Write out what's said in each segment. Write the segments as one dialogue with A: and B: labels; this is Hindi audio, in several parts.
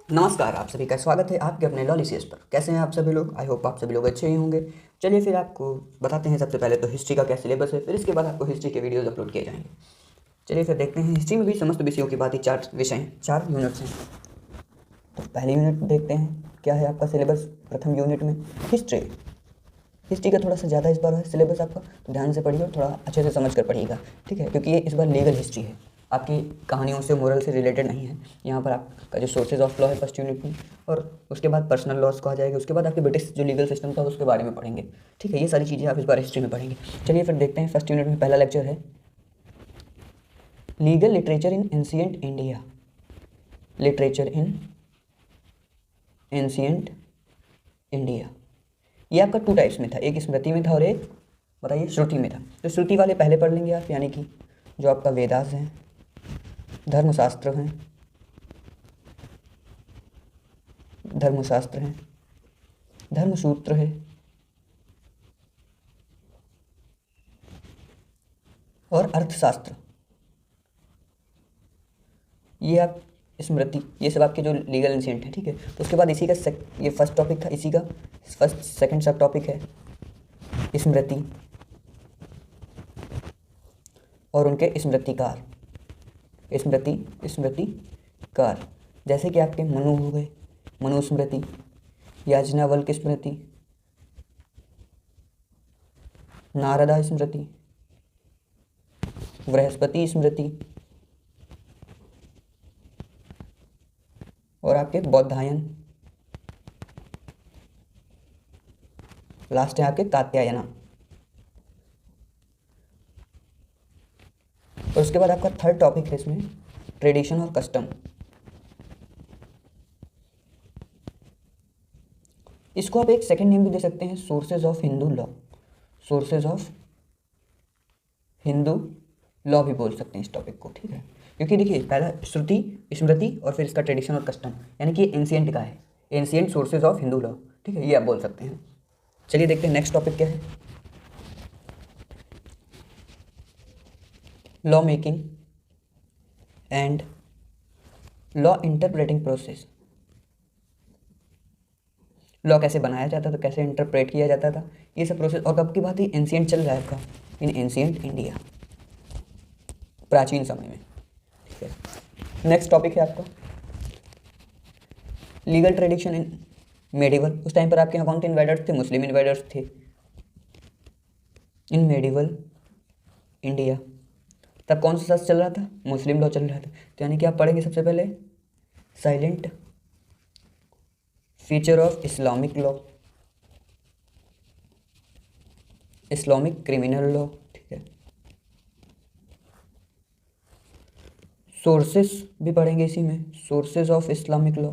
A: नमस्कार, आप सभी का स्वागत है आपके अपने लॉलिसियस पर। कैसे हैं आप सभी लोग? आई होप आप सभी लोग अच्छे ही होंगे। चलिए फिर आपको बताते हैं। सबसे पहले तो हिस्ट्री का क्या सिलेबस है, फिर इसके बाद आपको हिस्ट्री के वीडियोज़ अपलोड किए जाएंगे। चलिए फिर देखते हैं। हिस्ट्री में भी समस्त विषयों की बात ही 4 विषय हैं, 4 यूनिट्स हैं। तो पहली यूनिट देखते हैं क्या है आपका सिलेबस। प्रथम यूनिट में हिस्ट्री। हिस्ट्री का थोड़ा सा ज़्यादा इस बार है सिलेबस आपका, तो ध्यान से पढ़िए और थोड़ा अच्छे से समझ कर पढ़िएगा, ठीक है। क्योंकि ये इस बार लीगल हिस्ट्री है, आपकी कहानियों से मोरल से रिलेटेड नहीं है। यहाँ पर आपका जो सोर्सेज ऑफ लॉ है फर्स्ट यूनिट में, और उसके बाद पर्सनल लॉज को आ जाएगा। उसके बाद आपके ब्रिटिश जो लीगल सिस्टम था उसके बारे में पढ़ेंगे, ठीक है। ये सारी चीज़ें आप इस बार हिस्ट्री में पढ़ेंगे। चलिए फिर देखते हैं। फर्स्ट यूनिट में पहला लेक्चर है legal literature in ancient India. Literature in ancient India. ये आपका 2 टाइप्स में था, एक स्मृति में था और एक बताइए श्रुति में था। तो श्रुति वाले पहले पढ़ लेंगे आप, यानी कि जो आपका वेदास हैं, धर्मशास्त्र हैं, धर्मशास्त्र हैं, धर्मसूत्र है और अर्थशास्त्र। ये आप स्मृति, ये सब आपके जो लीगल एंशिएंट हैं, ठीक है। तो उसके बाद इसी का ये फर्स्ट टॉपिक था, इसी का फर्स्ट सेकंड सब टॉपिक है स्मृति और उनके स्मृतिकार। स्मृतिकार जैसे कि आपके मनु हो गए, मनुस्मृति, याज्ञवल्क्य स्मृति, नारदा स्मृति, बृहस्पति स्मृति और आपके बौद्धायन। लास्ट है आपके कात्यायना। और उसके बाद आपका थर्ड टॉपिक है इसमें ट्रेडिशन और कस्टम। इसको आप एक सेकंड नेम भी दे सकते हैं, sources of Hindu law. Sources of Hindu law भी बोल सकते हैं इस टॉपिक को, ठीक है। क्योंकि देखिए पहला श्रुति, स्मृति और फिर इसका ट्रेडिशन और कस्टम, यानी कि एंशिएंट का है, ancient sources of Hindu law, ठीक है। ये आप बोल सकते हैं। चलिए देखते हैं नेक्स्ट टॉपिक क्या है। Law making and law interpreting process. Law कैसे बनाया जाता था, कैसे इंटरप्रेट किया जाता था, ये सब प्रोसेस। और कब की बात है? एंशिएंट चल रहा है आपका, इन एंशिएंट इंडिया, प्राचीन समय में, ठीक है। नेक्स्ट टॉपिक है आपका लीगल ट्रेडिशन इन मेडिवल। उस टाइम पर आपके यहाँ कौन थे इन्वेडर्स थे? मुस्लिम इन्वेडर्स थे इन मेडिवल इंडिया। तब कौन सा शास्त्र चल रहा था? मुस्लिम लॉ चल रहा था। तो यानी कि आप पढ़ेंगे सबसे पहले silent feature of Islamic law, Islamic criminal law, ठीक है। सोर्सेस भी पढ़ेंगे इसी में, सोर्सेज ऑफ इस्लामिक लॉ।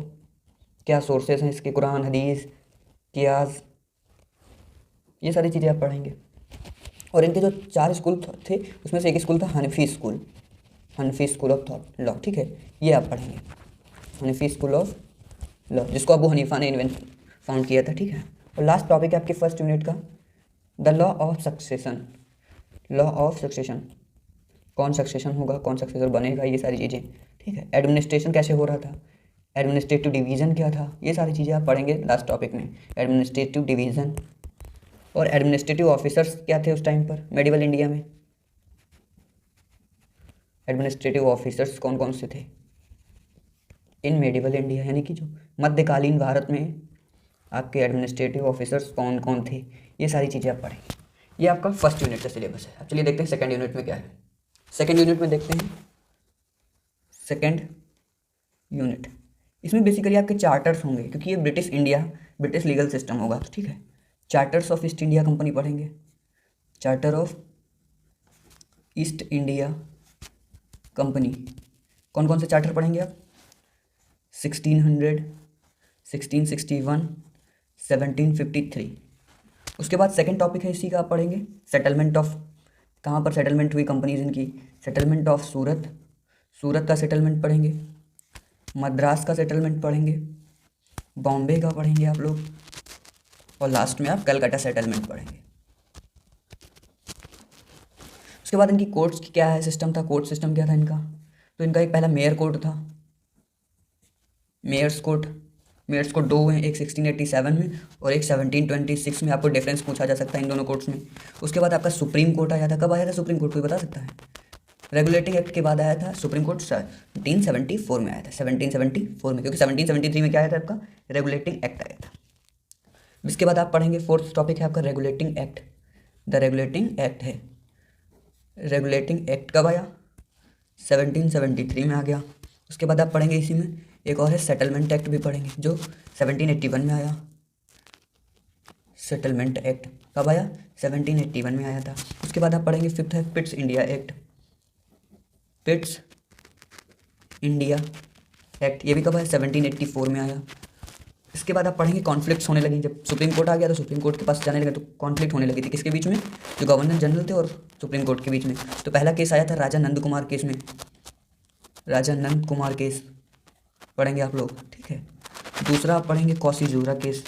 A: क्या सोर्सेज हैं इसके? कुरान, हदीस, कियास, ये सारी चीज़ें आप पढ़ेंगे। और इनके जो 4 स्कूल थे उसमें से एक स्कूल था Hanafi school, Hanafi school of thought law, ठीक है। ये आप पढ़ेंगे, हनफी स्कूल ऑफ लॉ, जिसको अबू हनीफा ने फाउंड किया था, ठीक है। और लास्ट टॉपिक है आपके फर्स्ट यूनिट का the law of succession. Law of succession, कौन सक्सेशन होगा, कौन सक्सेसर बनेगा, ये सारी चीज़ें, ठीक है। एडमिनिस्ट्रेशन कैसे हो रहा था, एडमिनिस्ट्रेटिव डिवीज़न क्या था, ये सारी चीज़ें आप पढ़ेंगे लास्ट टॉपिक में। एडमिनिस्ट्रेटिव डिवीज़न और एडमिनिस्ट्रेटिव ऑफिसर्स क्या थे उस टाइम पर मेडिवल इंडिया में? एडमिनिस्ट्रेटिव ऑफिसर्स कौन कौन से थे इन मेडिवल इंडिया, यानी कि जो मध्यकालीन भारत में आपके एडमिनिस्ट्रेटिव ऑफिसर्स कौन कौन थे, ये सारी चीज़ें आप पढ़ेंगे। ये आपका फर्स्ट यूनिट का सिलेबस है। अब चलिए देखते हैं सेकंड यूनिट में क्या है। सेकंड यूनिट में देखते हैं सेकंड यूनिट। इसमें बेसिकली आपके चार्टर्स होंगे, क्योंकि ये British India, British legal system होगा, तो ठीक है। Charters of East India company पढ़ेंगे, charter of East India company. कौन कौन से चार्टर पढ़ेंगे आप? 1600, 1661, 1753। उसके बाद सेकंड टॉपिक है इसी का आप पढ़ेंगे सेटलमेंट ऑफ, कहाँ पर सेटलमेंट हुई कंपनीज इनकी? सेटलमेंट ऑफ सूरत, सूरत का सेटलमेंट पढ़ेंगे, मद्रास का सेटलमेंट पढ़ेंगे, बॉम्बे का पढ़ेंगे आप लोग, और लास्ट में आप कलकत्ता सेटलमेंट पढ़ेंगे। उसके बाद इनकी कोर्ट्स की क्या है सिस्टम था, कोर्ट सिस्टम क्या था इनका? तो इनका एक पहला मेयर कोर्ट था, मेयर्स कोड दो हैं, एक 1687 में और एक 1726 में। आपको डिफरेंस पूछा जा सकता है इन दोनों कोड्स में। उसके बाद आपका सुप्रीम कोर्ट आया था। कब आया था सुप्रीम कोर्ट, कोई बता सकता है? रेगुलेटिंग एक्ट के बाद आया था सुप्रीम कोर्ट, 1774 में आया था, 1774 में, क्योंकि 1773 में क्या आया था आपका, रेगुलेटिंग एक्ट आया था। इसके बाद आप पढ़ेंगे, फोर्थ टॉपिक है आपका regulating act. The regulating act है, रेगुलेटिंग एक्ट कब आया, 1773 में आ गया। उसके बाद आप पढ़ेंगे इसी में एक और है सेटलमेंट एक्ट भी पढ़ेंगे, जो 1781 में आया। सेटलमेंट एक्ट कब आया, 1781 में आया था। उसके बाद आप पढ़ेंगे फिफ्थ है Pitt's India act. Pitt's India act ये भी कब आया, 1784 में आया। इसके बाद आप पढ़ेंगे कॉन्फ्लिक्ट्स होने लगे। जब सुप्रीम कोर्ट आ गया तो सुप्रीम कोर्ट के पास जाने लगे तो कॉन्फ्लिक्ट होने लगी थी, किसके बीच में, जो गवर्नर जनरल थे और सुप्रीम कोर्ट के बीच में। तो पहला केस आया था राजा नंद कुमार केस में, राजा नंद कुमार केस पढ़ेंगे आप लोग, ठीक है। दूसरा आप पढ़ेंगे कॉसीजूरा केस,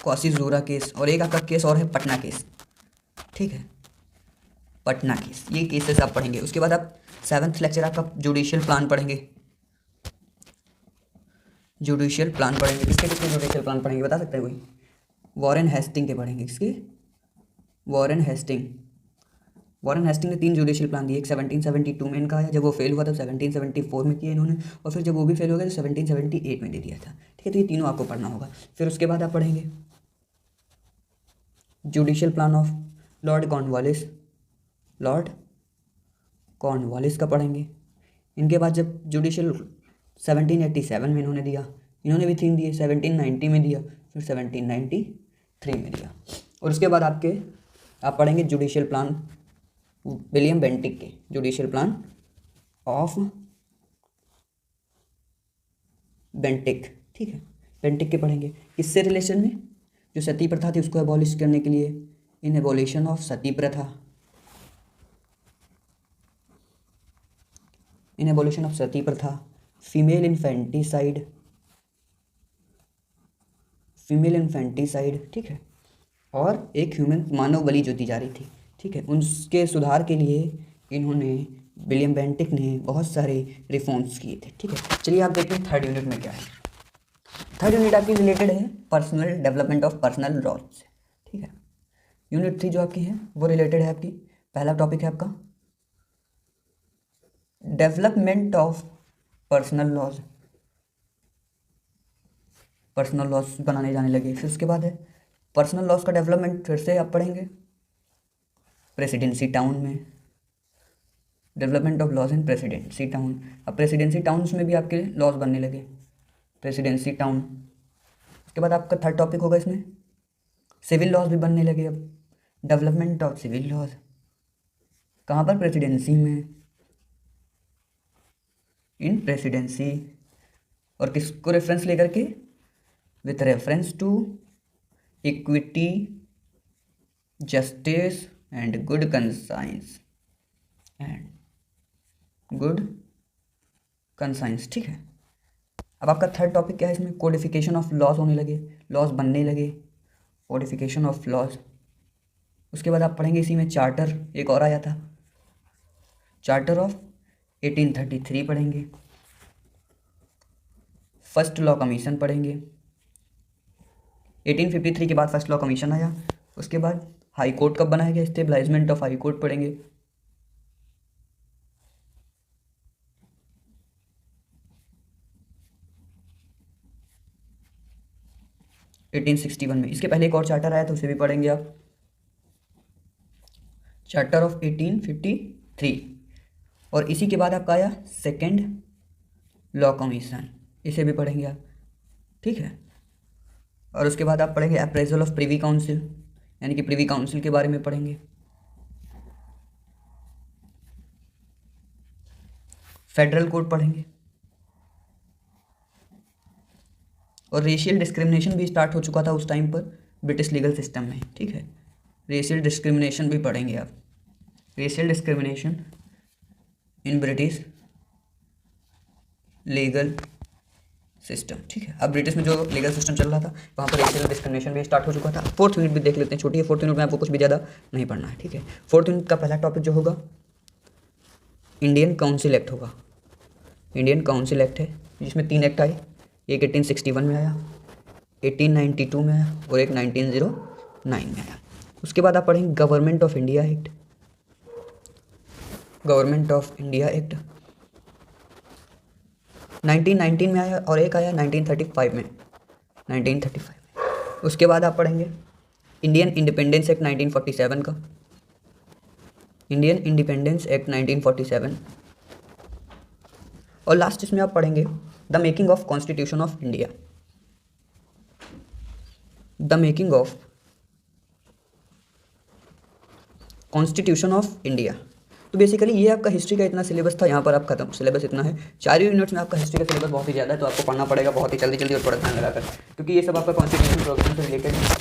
A: कॉसीजूरा केस। और एक आपका केस और है पटना केस, ठीक है, पटना केस। ये केसेस आप पढ़ेंगे। उसके बाद आप 7th लेक्चर आपका जुडिशियल प्लान पढ़ेंगे। जुडिशियल प्लान पढ़ेंगे, किसके जुडिशियल प्लान पढ़ेंगे बता सकते हैं कोई? वॉरेन हेस्टिंग के पढ़ेंगे। किसके? Warren Hasting. वॉरेन हेस्टिंग ने 3 जुडिशियल प्लान दिए। एक 1772 में इनका आया, जब वो फेल हुआ तब 1774 में किया इन्होंने, और फिर जब वो भी फेल हो गया तो 1778 में दे दिया था, ठीक है। तो ये तीनों आपको पढ़ना होगा। फिर उसके बाद आप पढ़ेंगे judicial plan of Lord Cornwallis, Lord Cornwallis का पढ़ेंगे। इनके बाद जब जुडिशियल 1787 में इन्होंने दिया, इन्होंने भी 3 दिए, 1790 में दिया, फिर 1793 में दिया। और उसके बाद आप पढ़ेंगे जुडिशियल प्लान विलियम बेंटिक के, जुडिशियल प्लान ऑफ बेंटिक, ठीक है, बेंटिक के पढ़ेंगे। किससे रिलेशन में? जो सती प्रथा थी उसको एबॉलिश करने के लिए, इन एबॉलिशन ऑफ सती प्रथा, इन एबॉलिशन ऑफ सती प्रथा, फीमेल इन्फेंटिसाइड, फीमेल इन्फेंटिसाइड, ठीक है, और एक ह्यूमन मानव बलि जो दी जा रही थी, ठीक है, उसके सुधार के लिए इन्होंने, विलियम बेंटिक ने बहुत सारे रिफॉर्म्स किए थे, ठीक है। चलिए आप देखते हैं थर्ड यूनिट में क्या है। थर्ड यूनिट आपकी रिलेटेड है personal development of personal laws से, ठीक है। यूनिट 3 जो आपकी है वो रिलेटेड है आपकी, पहला टॉपिक है आपका development of personal laws, personal laws बनाने जाने लगे। फिर उसके बाद है पर्सनल लॉज का डेवलपमेंट, फिर से आप पढ़ेंगे प्रेसिडेंसी टाउन में, development of laws in presidency town. अब प्रेसिडेंसी टाउन्स में भी आपके लॉज बनने लगे, प्रेसिडेंसी टाउन। उसके बाद आपका थर्ड टॉपिक होगा इसमें सिविल लॉज भी बनने लगे। अब डेवलपमेंट ऑफ सिविल लॉज कहाँ पर, प्रेसिडेंसी में, इन प्रेसिडेंसी। और किसको रेफरेंस लेकर के, with reference to equity, justice and good conscience, and good conscience, ठीक है। अब आपका थर्ड टॉपिक क्या है इसमें, कोडिफिकेशन ऑफ लॉज होने लगे, लॉज बनने लगे, कोडिफिकेशन ऑफ लॉज। उसके बाद आप पढ़ेंगे इसी में चार्टर, एक और आया था, चार्टर ऑफ 1833 पढ़ेंगे। फर्स्ट लॉ कमीशन पढ़ेंगे, 1853 के बाद फर्स्ट लॉ कमीशन आया। उसके बाद हाई कोर्ट कब बनाया गया, स्टेबलाइजमेंट ऑफ हाई कोर्ट पढ़ेंगे। 1861 में। इसके पहले एक और चार्टर आया था, उसे भी पढ़ेंगे आप, चार्टर ऑफ 1853। और इसी के बाद आपका आया सेकेंड लॉ कमीशन, इसे भी पढ़ेंगे आप, ठीक है। और उसके बाद आप पढ़ेंगे अप्रेजल ऑफ प्रिवी काउंसिल, यानी कि प्रिवी काउंसिल के बारे में पढ़ेंगे। फेडरल कोड पढ़ेंगे। और रेशियल डिस्क्रिमिनेशन भी स्टार्ट हो चुका था उस टाइम पर ब्रिटिश लीगल सिस्टम में, ठीक है। रेशियल डिस्क्रिमिनेशन भी पढ़ेंगे आप, racial discrimination in British legal system, ठीक है। अब ब्रिटिश में जो लीगल सिस्टम चल रहा था वहाँ पर रेशियल डिस्क्रिमिनेशन भी स्टार्ट हो चुका था। फोर्थ यूनिट भी देख लेते हैं, छोटी है फोर्थ यूनिट में, आपको कुछ भी ज़्यादा नहीं पढ़ना है, ठीक है। फोर्थ यूनिट का पहला टॉपिक जो होगा इंडियन काउंसिल एक्ट होगा, इंडियन काउंसिल एक्ट है, जिसमें 3 एक्ट आए, एक 1861 में आया, 1892 में आया और एक 1909 में आया। उसके बाद आप पढ़ेंगे government of India act. Government of India act 1919 में आया और एक आया 1935 में, 1935 में। उसके बाद आप पढ़ेंगे इंडियन इंडिपेंडेंस एक्ट 1947 का, इंडियन इंडिपेंडेंस एक्ट 1947। और लास्ट इसमें आप पढ़ेंगे the making of constitution of India, the making of constitution of India. तो बेसिकली ये आपका हिस्ट्री का इतना सिलेबस था, यहाँ पर आप खत्म, सिलेबस इतना है। 4 यूनिट्स में आपका हिस्ट्री का सिलेबस बहुत ही ज़्यादा है, तो आपको पढ़ना पड़ेगा बहुत ही जल्दी जल्दी और थोड़ा ध्यान लगाकर, क्योंकि ये सब आपका कॉन्स्टिट्यूशन प्रोग्राम से रिलेटेड है,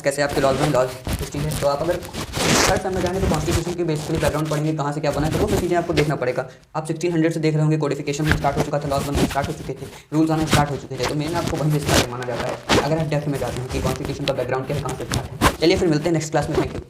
A: कैसे आपके लॉज में लॉज हिस्ट्री है। तो आप अगर थर्ड समझ जाएंगे तो कॉन्स्टिट्यूशन की बेसिकली बैकग्राउंड पढ़ेंगे, कहाँ से क्या बना है, तो वो सब चीज़ें आपको देखना पड़ेगा। आप 1600 से देख रहे होंगे, कोडिफिकेशन में स्टार्ट हो चुका था, लॉज बनना स्टार्ट हो चुके थे, रूल्स आना स्टार्ट हो चुके थे। तो मेन आपको वहीं से स्टार्ट माना जाता है, अगर आप डेप्थ में जाते हैं कि कॉन्स्टिट्यूशन का बैकग्राउंड क्या है, कहाँ से स्टार्ट है। चलिए फिर मिलते हैं नेक्स्ट क्लास में, थैंक यू।